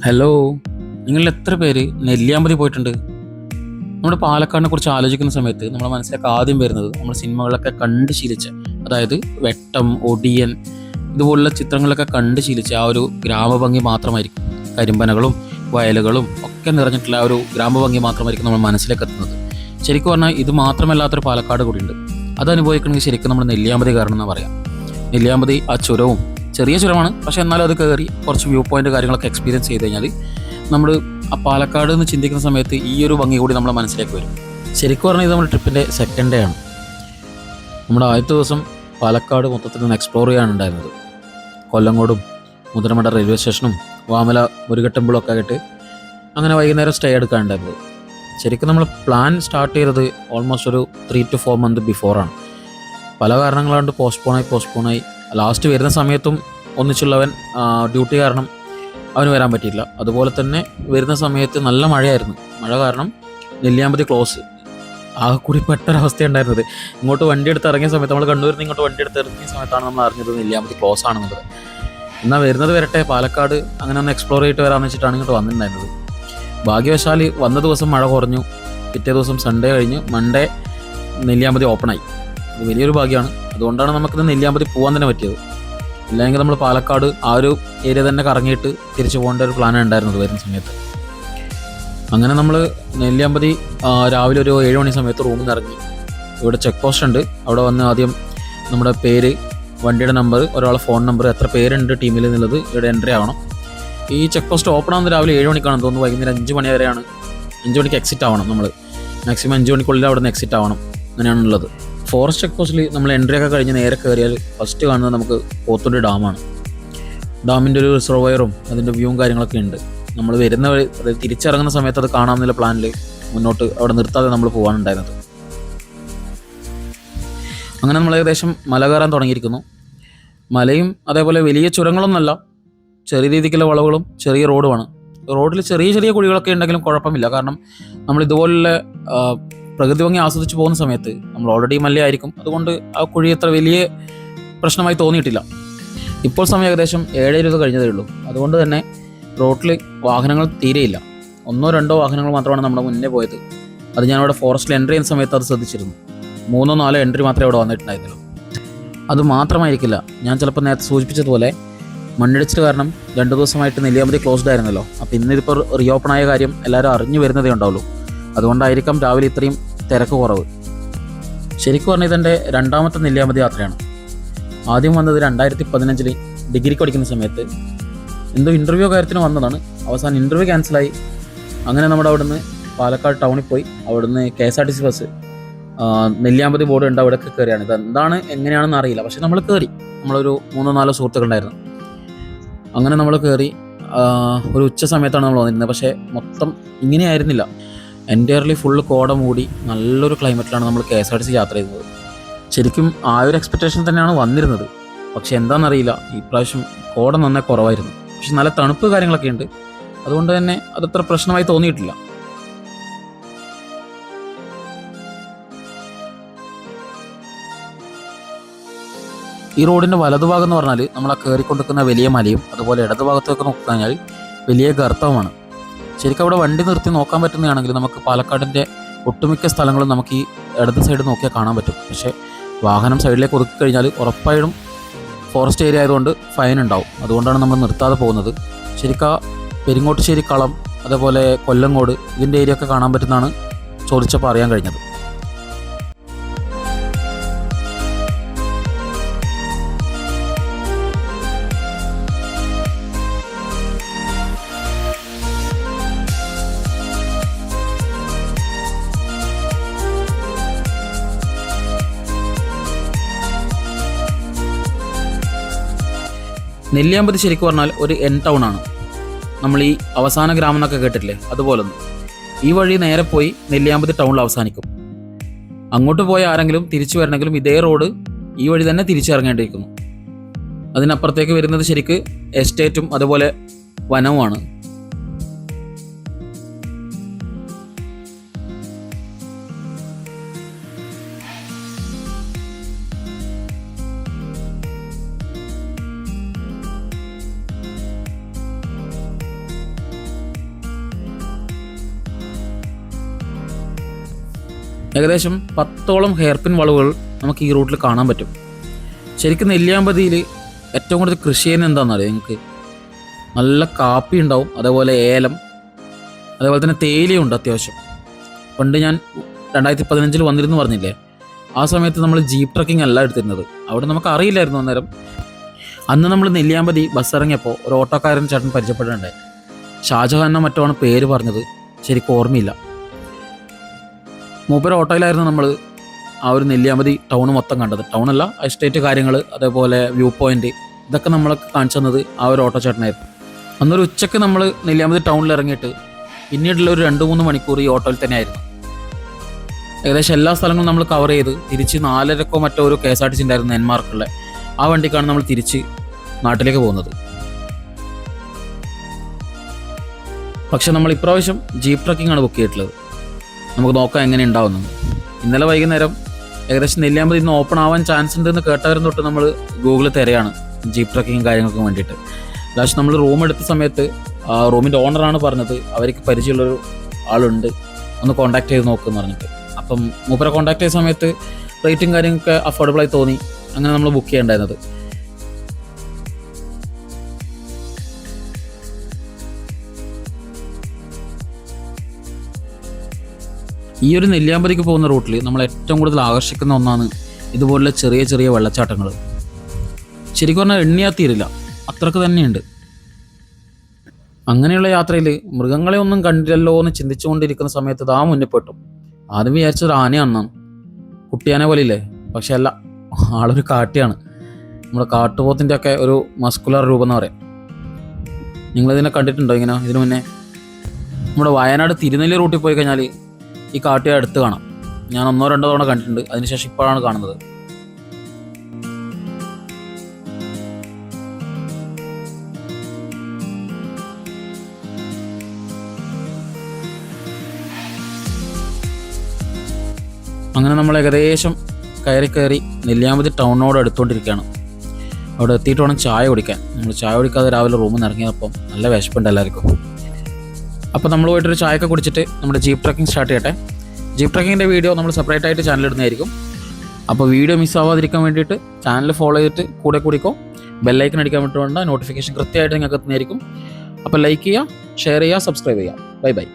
Hello, നിങ്ങളിൽ എത്ര പേര് നെല്ലിയാമ്പതി പോയിട്ടുണ്ട്? നമ്മുടെ പാലക്കാടിനെ കുറിച്ച് ആലോചിക്കുന്ന സമയത്ത് നമ്മുടെ മനസ്സിലേക്ക് ആദ്യം വരുന്നത് നമ്മൾ സിനിമകളൊക്കെ കണ്ട് ശീലിച്ച, അതായത് വെട്ടം, ഒടിയൻ ഇതുപോലുള്ള ചിത്രങ്ങളൊക്കെ കണ്ട് ശീലിച്ച ആ ഒരു ഗ്രാമഭംഗി മാത്രമായിരിക്കും. കരിമ്പനകളും വയലുകളും ഒക്കെ നിറഞ്ഞിട്ടുള്ള ആ ഒരു ഗ്രാമഭംഗി മാത്രമായിരിക്കും നമ്മൾ മനസ്സിലേക്ക് എത്തുന്നത്. ശരിക്കും പറഞ്ഞാൽ ഇത് മാത്രമല്ലാത്തൊരു പാലക്കാട് കൂടിയുണ്ട്. അത് അനുഭവിക്കണമെങ്കിൽ ശരിക്കും നമ്മൾ നെല്ലിയാമ്പതി കാരണം എന്ന് പറയാം. നെല്ലിയാമ്പതി ആ ചുരവും ചെറിയ ചുരമാണ്, പക്ഷേ എന്നാലും അത് കയറി കുറച്ച് വ്യൂ പോയിന്റ് കാര്യങ്ങളൊക്കെ എക്സ്പീരിയൻസ് ചെയ്ത് കഴിഞ്ഞാൽ നമ്മൾ ആ പാലക്കാട് എന്ന് ചിന്തിക്കുന്ന സമയത്ത് ഈ ഒരു ഭംഗി കൂടി നമ്മുടെ മനസ്സിലേക്ക് വരും. ശരിക്കും പറഞ്ഞാൽ ഇത് നമ്മുടെ ട്രിപ്പിൻ്റെ സെക്കൻഡ് ഡേ ആണ്. നമ്മുടെ ആദ്യത്തെ ദിവസം പാലക്കാട് മൊത്തത്തിൽ നിന്ന് എക്സ്പ്ലോർ ചെയ്യാനുണ്ടായിരുന്നത്. കൊല്ലങ്കോടും മുതലമട റെയിൽവേ സ്റ്റേഷനും വാമല മുരുക ടെമ്പിളൊക്കെ ആയിട്ട് അങ്ങനെ വൈകുന്നേരം സ്റ്റേ എടുക്കാനുണ്ടായിരുന്നത്. ശരിക്കും നമ്മൾ പ്ലാൻ സ്റ്റാർട്ട് ചെയ്തത് ഓൾമോസ്റ്റ് ഒരു 3 to 4 months ബിഫോറാണ്. പല കാരണങ്ങളുണ്ട് പോസ്റ്റ്പോണായി ലാസ്റ്റ് വരുന്ന സമയത്തും ഒന്നിച്ചുള്ളവൻ ഡ്യൂട്ടി കാരണം അവന് വരാൻ പറ്റിയില്ല. അതുപോലെ തന്നെ വരുന്ന സമയത്ത് നല്ല മഴയായിരുന്നു. മഴ കാരണം നെല്ലിയാമ്പതി ക്ലോസ് ആകെ കൂടി പെട്ടൊരവസ്ഥയുണ്ടായിരുന്നത്. ഇങ്ങോട്ട് വണ്ടി എടുത്ത് ഇറങ്ങിയ സമയത്ത്, നമ്മൾ കണ്ണൂരിൽ നിന്ന് ഇങ്ങോട്ട് വണ്ടി എടുത്ത് ഇറങ്ങിയ സമയത്താണ് നമ്മൾ അറിഞ്ഞത് നെല്ലിയാമ്പതി ക്ലോസ് ആണെന്നുള്ളത്. എന്നാൽ വരുന്നത് വരട്ടെ, പാലക്കാട് അങ്ങനെ ഒന്ന് എക്സ്പ്ലോർ ചെയ്തിട്ട് വരാമെന്ന് വെച്ചിട്ടാണ് ഇങ്ങോട്ട് വന്നിട്ടുണ്ടായിരുന്നത്. ഭാഗ്യവശാൽ വന്ന ദിവസം മഴ കുറഞ്ഞു. പിറ്റേ ദിവസം സൺഡേ കഴിഞ്ഞ് മൺഡേ നെല്ലിയാമ്പതി ഓപ്പണായി. അത് വലിയൊരു ഭാഗ്യമാണ്. അതുകൊണ്ടാണ് നമുക്കിത് നെല്ലിയാമ്പതി പോകാൻ തന്നെ പറ്റിയത്. ഇല്ലെങ്കിൽ നമ്മൾ പാലക്കാട് ആ ഒരു ഏരിയ തന്നെ കറങ്ങിയിട്ട് തിരിച്ചു പോകേണ്ട ഒരു പ്ലാനാണ് ഉണ്ടായിരുന്നത് വരുന്ന സമയത്ത്. അങ്ങനെ നമ്മൾ നെല്ലിയാമ്പതി രാവിലെ ഒരു 7 മണി സമയത്ത് റൂമിൽ നിന്ന് ഇറങ്ങി. ഇവിടെ ചെക്ക് പോസ്റ്റ് ഉണ്ട്. അവിടെ വന്ന് ആദ്യം നമ്മുടെ പേര്, വണ്ടിയുടെ നമ്പർ, ഒരാളെ ഫോൺ നമ്പർ, എത്ര പേരുണ്ട് ടീമിൽ എന്നുള്ളത് ഇവിടെ എൻട്രി ആവണം. ഈ ചെക്ക് പോസ്റ്റ് ഓപ്പൺ ആവുന്നത് രാവിലെ 7 മണിക്കാണെന്ന് തോന്നുന്നു. വൈകുന്നേരം 5 മണി വരെയാണ്. 5 മണിക്ക് എക്സിറ്റ് ആവണം. നമ്മൾ മാക്സിമം 5 മണിക്കുള്ളിൽ അവിടെ നിന്ന് എക്സിറ്റ് ആവണം. അങ്ങനെയാണുള്ളത്. ഫോറസ്റ്റ് ചെക്ക് പോസ്റ്റിൽ നമ്മൾ എൻട്രി ഒക്കെ കഴിഞ്ഞ് നേരെ കയറിയാൽ ഫസ്റ്റ് കാണുന്നത് നമുക്ക് പോത്തുണ്ടി ഡാമാണ്. ഡാമിൻ്റെ ഒരു റിസർവയറും അതിൻ്റെ വ്യൂവും കാര്യങ്ങളൊക്കെ ഉണ്ട്. നമ്മൾ വരുന്ന വഴി, അതായത് തിരിച്ചിറങ്ങുന്ന സമയത്ത് അത് കാണാമെന്നുള്ള പ്ലാനിൽ മുന്നോട്ട് അവിടെ നിർത്താതെ നമ്മൾ പോകാനുണ്ടായിരുന്നത്. അങ്ങനെ നമ്മൾ ഏകദേശം മല കയറാൻ തുടങ്ങിയിരിക്കുന്നു. മലയും അതേപോലെ വലിയ ചുരങ്ങളൊന്നുമല്ല, ചെറിയ രീതിക്കുള്ള വളവുകളും ചെറിയ റോഡുമാണ്. റോഡിൽ ചെറിയ ചെറിയ കുഴികളൊക്കെ ഉണ്ടെങ്കിലും കുഴപ്പമില്ല. കാരണം നമ്മൾ ഇതുപോലുള്ള പ്രകൃതി ഭംഗി ആസ്വദിച്ച് പോകുന്ന സമയത്ത് നമ്മൾ ഓൾറെഡി മലയായിരിക്കും. അതുകൊണ്ട് ആ കുഴി അത്ര വലിയ പ്രശ്നമായി തോന്നിയിട്ടില്ല. ഇപ്പോൾ സമയം ഏകദേശം 7:20 കഴിഞ്ഞതേ ഉള്ളൂ. അതുകൊണ്ട് തന്നെ റോഡിൽ വാഹനങ്ങൾ തീരെയില്ല. 1-2 വാഹനങ്ങൾ മാത്രമാണ് നമ്മുടെ മുന്നേ പോയത്. അത് ഞാനിവിടെ ഫോറസ്റ്റിൽ എൻട്രി ചെയ്യുന്ന സമയത്ത് അത് ശ്രദ്ധിച്ചിരുന്നു. 3-4 എൻട്രി മാത്രമേ അവിടെ വന്നിട്ടുണ്ടായിരുന്നുള്ളൂ. അത് മാത്രമായിരിക്കില്ല, ഞാൻ ചിലപ്പോൾ നേരത്തെ സൂചിപ്പിച്ചതുപോലെ മണ്ണിടിച്ചിട്ട് കാരണം 2 ദിവസമായിട്ട് നെല്ലിയാമ്പതി ക്ലോസ്ഡ് ആയിരുന്നല്ലോ. അപ്പോൾ ഇന്നിപ്പോൾ റീഓപ്പൺ ആയ കാര്യം എല്ലാവരും അറിഞ്ഞു വരുന്നതേ ഉണ്ടാവുള്ളൂ. അതുകൊണ്ടായിരിക്കാം രാവിലെ ഇത്രയും തിരക്ക് കുറവ്. ശരിക്കും പറഞ്ഞാൽ ഇതെൻ്റെ 2ാമത്തെ നെല്ലിയാമ്പതി യാത്രയാണ്. ആദ്യം വന്നത് 2015 ഡിഗ്രിക്ക് പഠിക്കുന്ന സമയത്ത് എന്തോ ഇൻ്റർവ്യൂ കാര്യത്തിന് വന്നതാണ്. അവസാനം ഇൻ്റർവ്യൂ ക്യാൻസലായി. അങ്ങനെ നമ്മുടെ അവിടുന്ന് പാലക്കാട് ടൗണിൽ പോയി അവിടുന്ന് KSRTC ബസ് നെല്ലിയാമ്പതി ബോർഡ് ഉണ്ട്, അവിടെയൊക്കെ കയറിയാണ്. ഇത് എന്താണ് എങ്ങനെയാണെന്ന് അറിയില്ല, പക്ഷെ നമ്മൾ കയറി. നമ്മളൊരു 3-4 സുഹൃത്തുക്കളുണ്ടായിരുന്നു. അങ്ങനെ നമ്മൾ കയറി. ഒരു ഉച്ച സമയത്താണ് നമ്മൾ വന്നിരുന്നത്. പക്ഷേ മൊത്തം ഇങ്ങനെയായിരുന്നില്ല. എൻറ്റയർലി ഫുള്ള് കോട മൂടി നല്ലൊരു ക്ലൈമറ്റിലാണ് നമ്മൾ KSRTC യാത്ര ചെയ്യുന്നത്. ശരിക്കും ആ ഒരു എക്സ്പെക്റ്റേഷൻ തന്നെയാണ് വന്നിരുന്നത്. പക്ഷെ എന്താണെന്നറിയില്ല, ഈ പ്രാവശ്യം കോട നന്നായി കുറവായിരുന്നു. പക്ഷെ നല്ല തണുപ്പ് കാര്യങ്ങളൊക്കെ ഉണ്ട്. അതുകൊണ്ട് തന്നെ അതത്ര പ്രശ്നമായി തോന്നിയിട്ടില്ല. ഈ റോഡിൻ്റെ വലതുഭാഗം എന്ന് പറഞ്ഞാൽ നമ്മൾ ആ കയറിക്കൊണ്ടിരിക്കുന്ന വലിയ മലയും അതുപോലെ ഇടതുഭാഗത്തൊക്കെ നോക്കിക്കഴിഞ്ഞാൽ വലിയ ഗർത്തവുമാണ്. ശരിക്കും അവിടെ വണ്ടി നിർത്തി നോക്കാൻ പറ്റുന്നതാണെങ്കിൽ നമുക്ക് പാലക്കാടിൻ്റെ ഒട്ടുമിക്ക സ്ഥലങ്ങളും നമുക്ക് ഈ ഇടത് സൈഡ് നോക്കിയാൽ കാണാൻ പറ്റും. പക്ഷേ വാഹനം സൈഡിലേക്ക് ഒതുക്കി കഴിഞ്ഞാൽ ഉറപ്പായും ഫോറസ്റ്റ് ഏരിയ ആയതുകൊണ്ട് ഫൈൻ ഉണ്ടാവും. അതുകൊണ്ടാണ് നമ്മൾ നിർത്താതെ പോകുന്നത്. ശരിക്കും പെരിങ്ങോട്ടുശ്ശേരി കളം, അതേപോലെ കൊല്ലങ്കോട്, ഇതിൻ്റെ ഏരിയ ഒക്കെ കാണാൻ പറ്റുന്നതാണ് ചോദിച്ചപ്പോൾ അറിയാൻ കഴിഞ്ഞത്. നെല്ലിയാമ്പതി ശരിക്കും പറഞ്ഞാൽ ഒരു ടൗൺ ആണ്. നമ്മൾ ഈ അവസാന ഗ്രാമം എന്നൊക്കെ കേട്ടിട്ടില്ലേ, അതുപോലൊന്നും. ഈ വഴി നേരെ പോയി നെല്ലിയാമ്പതി ടൗണിൽ അവസാനിക്കും. അങ്ങോട്ട് പോയ ആരെങ്കിലും തിരിച്ചു വരണമെങ്കിലും ഇതേ റോഡ് ഈ വഴി തന്നെ തിരിച്ചിറങ്ങേണ്ടിയിരിക്കുന്നു. അതിനപ്പുറത്തേക്ക് വരുന്നത് ശരിക്ക് എസ്റ്റേറ്റും അതുപോലെ വനവുമാണ്. ഏകദേശം 10ഓളം ഹെയർപിൻ വളവുകൾ നമുക്ക് ഈ റൂട്ടിൽ കാണാൻ പറ്റും. ശരിക്കും നെല്ലിയാമ്പതിയിൽ ഏറ്റവും കൂടുതൽ കൃഷി ചെയ്യുന്നത് എന്താണെന്നറിയോ നിങ്ങൾക്ക്? നല്ല കാപ്പി ഉണ്ടാവും, അതേപോലെ ഏലം, അതേപോലെ തന്നെ തേയിലയുണ്ട് അത്യാവശ്യം. പണ്ട് ഞാൻ 2015 വന്നിരുന്നു പറഞ്ഞില്ലേ, ആ സമയത്ത് നമ്മൾ ജീപ്പ് ട്രക്കിംഗ് അല്ല എടുത്തിരുന്നത്. അവിടെ നമുക്ക് അറിയില്ലായിരുന്നു അന്നേരം. അന്ന് നമ്മൾ നെല്ലിയാമ്പതി ബസ് ഇറങ്ങിയപ്പോൾ ഒരു ഓട്ടോക്കാരൻ ചേട്ടൻ പരിചയപ്പെടേണ്ടേ, ഷാജഹാനോ മറ്റോ ആണ് പേര് പറഞ്ഞത്, ശരിക്കും ഓർമ്മയില്ല. മൂപ്പര് ഓട്ടോയിലായിരുന്നു നമ്മൾ ആ ഒരു നെല്ലിയാമ്പതി ടൗൺ മൊത്തം കണ്ടത്. ടൗണല്ല, എസ്റ്റേറ്റ് കാര്യങ്ങൾ, അതേപോലെ വ്യൂ പോയിന്റ്, ഇതൊക്കെ നമ്മളൊക്കെ കാണിച്ചു തന്നത് ആ ഒരു ഓട്ടോ ചേട്ടനായിരുന്നു. അന്നൊരു ഉച്ചയ്ക്ക് നമ്മൾ നെല്ലിയാമ്പതി ടൗണിൽ ഇറങ്ങിയിട്ട് പിന്നീടുള്ള ഒരു 2-3 മണിക്കൂർ ഈ ഓട്ടോയിൽ തന്നെയായിരുന്നു. ഏകദേശം എല്ലാ സ്ഥലങ്ങളും നമ്മൾ കവർ ചെയ്ത് തിരിച്ച് 4:30 മറ്റോ ഒരു KSRTC ഉണ്ടായിരുന്നു നെന്മാർക്കുള്ള. ആ വണ്ടിക്കാണ് നമ്മൾ തിരിച്ച് നാട്ടിലേക്ക് പോകുന്നത്. പക്ഷെ നമ്മൾ ഇപ്രാവശ്യം ജീപ്പ് ട്രക്കിംഗ് ആണ് ബുക്ക് ചെയ്തിട്ടുള്ളത്. നമുക്ക് നോക്കാം എങ്ങനെ ഉണ്ടാവുന്നത്. ഇന്നലെ വൈകുന്നേരം ഏകദേശം നെല്ലിയാമ്പതി ഇന്ന് ഓപ്പൺ ആവാൻ ചാൻസ് ഉണ്ടെന്ന് കേട്ടവരും തൊട്ട് നമ്മൾ ഗൂഗിളിൽ തിരയാണ് ജീപ്പ് ട്രക്കിങ്ങും കാര്യങ്ങൾക്കും വേണ്ടിയിട്ട്. ലാസ്റ്റ് നമ്മൾ റൂം എടുത്ത സമയത്ത് റൂമിൻ്റെ ഓണറാണ് പറഞ്ഞത് അവർക്ക് പരിചയമുള്ളൊരു ആളുണ്ട്, ഒന്ന് കോൺടാക്ട് ചെയ്ത് നോക്കുമെന്ന് പറഞ്ഞിട്ട്. അപ്പം മൂപ്പരെ കോൺടാക്ട് ചെയ്ത സമയത്ത് റേറ്റും കാര്യങ്ങളൊക്കെ അഫോർഡബിളായി തോന്നി. അങ്ങനെ നമ്മൾ ബുക്ക് ചെയ്യേണ്ടായിരുന്നത്. ഈ ഒരു നെല്ലിയാമ്പതിക്ക് പോകുന്ന റൂട്ടിൽ നമ്മൾ ഏറ്റവും കൂടുതൽ ആകർഷിക്കുന്ന ഒന്നാണ് ഇതുപോലുള്ള ചെറിയ ചെറിയ വെള്ളച്ചാട്ടങ്ങൾ. ശരിക്കും പറഞ്ഞാൽ എണ്ണിയാൽ തീരില്ല, അത്രക്ക് തന്നെയുണ്ട്. അങ്ങനെയുള്ള യാത്രയിൽ മൃഗങ്ങളെ ഒന്നും കണ്ടില്ലല്ലോ എന്ന് ചിന്തിച്ചുകൊണ്ടിരിക്കുന്ന സമയത്ത് ഇതാ മുന്നിൽ പെട്ടു. ആദ്യം വിചാരിച്ചൊരു ആനയാണെന്നാണ്, കുട്ടിയാനെ പോലെ ഇല്ലേ, പക്ഷെ അല്ല, ആളൊരു കാട്ടിയാണ്. നമ്മുടെ കാട്ടുപോത്തിൻ്റെ ഒക്കെ ഒരു മസ്കുലർ രൂപം എന്ന് പറയാം. നിങ്ങളിതിനെ കണ്ടിട്ടുണ്ടോ ഇങ്ങനെ ഇതിനു മുന്നേ? നമ്മുടെ വയനാട് തിരുനെല്ലി റൂട്ടിൽ പോയി കഴിഞ്ഞാൽ ഈ കാട്ടിയെ അടുത്ത് കാണാം. ഞാൻ 1-2 തവണ കണ്ടിട്ടുണ്ട്, അതിനുശേഷം ഇപ്പോഴാണ് കാണുന്നത്. അങ്ങനെ നമ്മൾ ഏകദേശം കയറി നെല്ലിയാമ്പതി ടൗണിനോട് എടുത്തുകൊണ്ടിരിക്കുകയാണ്. അവിടെ എത്തിയിട്ട് വേണം ചായ കുടിക്കാൻ. നമ്മൾ ചായ കുടിക്കാതെ രാവിലെ റൂമിൽ നിന്ന് ഇറങ്ങിയപ്പം നല്ല വിശപ്പുണ്ട് എല്ലാവർക്കും. അപ്പോൾ നമ്മൾ പോയിട്ടൊരു ചായയൊക്കെ കുടിച്ചിട്ട് നമ്മുടെ ജീപ്പ് ട്രക്കിംഗ് സ്റ്റാർട്ട് ചെയ്യട്ടെ. ജീപ്പ് ട്രക്കിങ്ങിൻ്റെ വീഡിയോ നമ്മൾ സെപ്പറേറ്റ് ആയിട്ട് ചാനൽ ഇടുന്നതായിരിക്കും. അപ്പോൾ വീഡിയോ മിസ്സാവാതിരിക്കാൻ വേണ്ടിയിട്ട് ചാനൽ ഫോളോ ചെയ്തിട്ട് കൂടിക്കോ. ബെല്ലൈക്കൺ അടിക്കാൻ വേണ്ടി വേണ്ട, നോട്ടിഫിക്കേഷൻ കൃത്യമായിട്ട് നിങ്ങൾക്ക് എത്തുന്നതായിരിക്കും. അപ്പോൾ ലൈക്ക് ചെയ്യുക, ഷെയർ ചെയ്യുക, സബ്സ്ക്രൈബ് ചെയ്യുക. ബൈ.